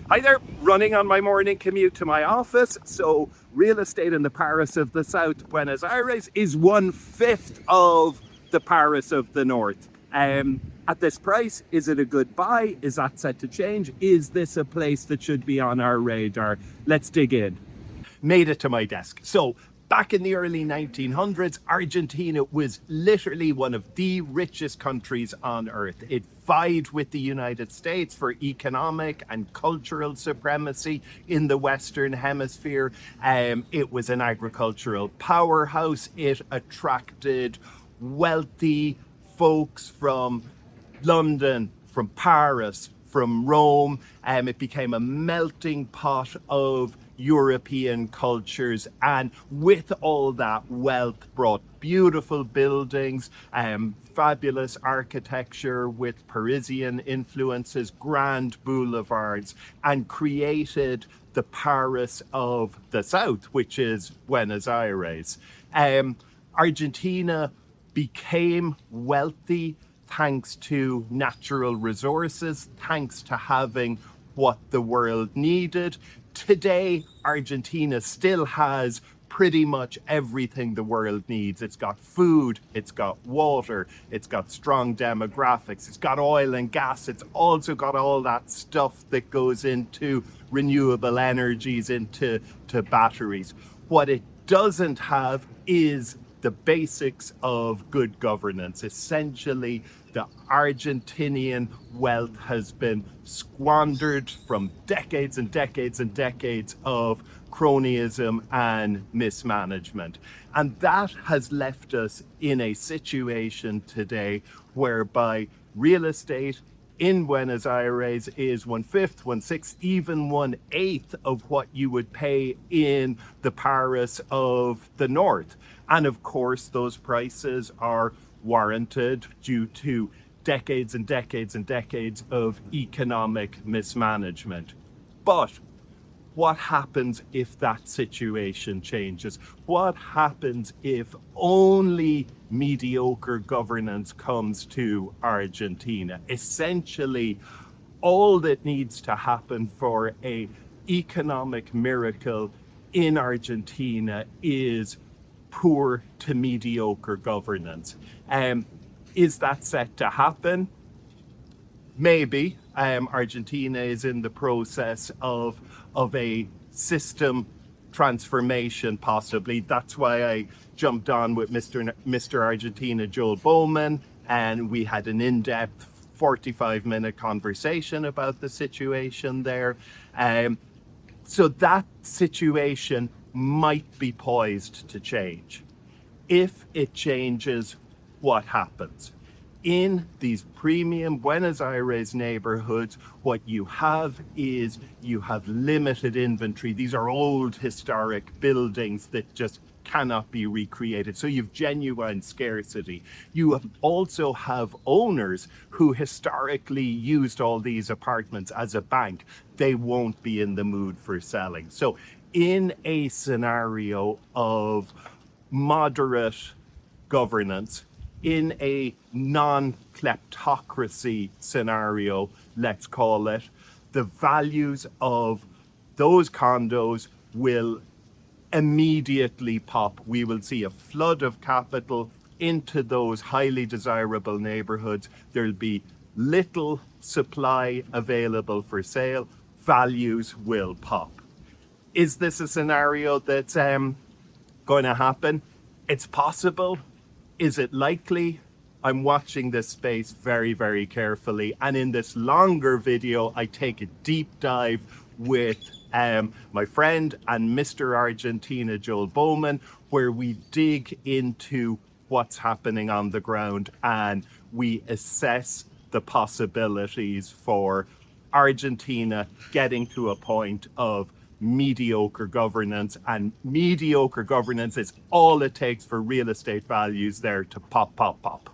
Hi there, running on my morning commute to my office. So, real estate in the Paris of the South, Buenos Aires, is 1/5 of the Paris of the North. At this price, is it a good buy? Is that set to change? Is this a place that should be on our radar? Let's dig in. Made it to my desk. So, back in the early 1900s, Argentina was literally one of the richest countries on earth. It vied with the United States for economic and cultural supremacy in the Western Hemisphere. It was an agricultural powerhouse. It attracted wealthy folks from London, from Paris, from Rome. It became a melting pot of European cultures, and with all that wealth brought beautiful buildings, fabulous architecture with Parisian influences, grand boulevards, and created the Paris of the South, which is Buenos Aires. Argentina became wealthy thanks to natural resources, thanks to having what the world needed. Today, Argentina still has pretty much everything the world needs. It's got food, it's got water, it's got strong demographics, it's got oil and gas, it's also got all that stuff that goes into renewable energies, into batteries. What it doesn't have is the basics of good governance. Essentially, the Argentinian wealth has been squandered from decades and decades and decades of cronyism and mismanagement. And that has left us in a situation today whereby real estate in Buenos Aires is 1/5, 1/6, even 1/8 of what you would pay in the Paris of the North. And of course, those prices are warranted due to decades and decades and decades of economic mismanagement. But what happens if that situation changes? What happens if only mediocre governance comes to Argentina? Essentially, all that needs to happen for an economic miracle in Argentina is poor to mediocre governance. Is that set to happen? Maybe. Argentina is in the process of a system transformation, possibly. That's why I jumped on with Mr. Argentina, Joel Bowman, and we had an in-depth 45-minute conversation about the situation there. So that situation might be poised to change. If it changes, what happens? In these premium Buenos Aires neighborhoods, what you have is you have limited inventory. These are old historic buildings that just cannot be recreated. So you've genuine scarcity. You also have owners who historically used all these apartments as a bank. They won't be in the mood for selling. So in a scenario of moderate governance, in a non-kleptocracy scenario, let's call it, the values of those condos will immediately pop. We will see a flood of capital into those highly desirable neighborhoods. There'll be little supply available for sale. Values will pop. Is this a scenario that's going to happen? It's possible. Is it likely? I'm watching this space very, very carefully. And in this longer video, I take a deep dive with my friend and Mr. Argentina, Joel Bowman, where we dig into what's happening on the ground and we assess the possibilities for Argentina getting to a point of mediocre governance, and mediocre governance is all it takes for real estate values there to pop.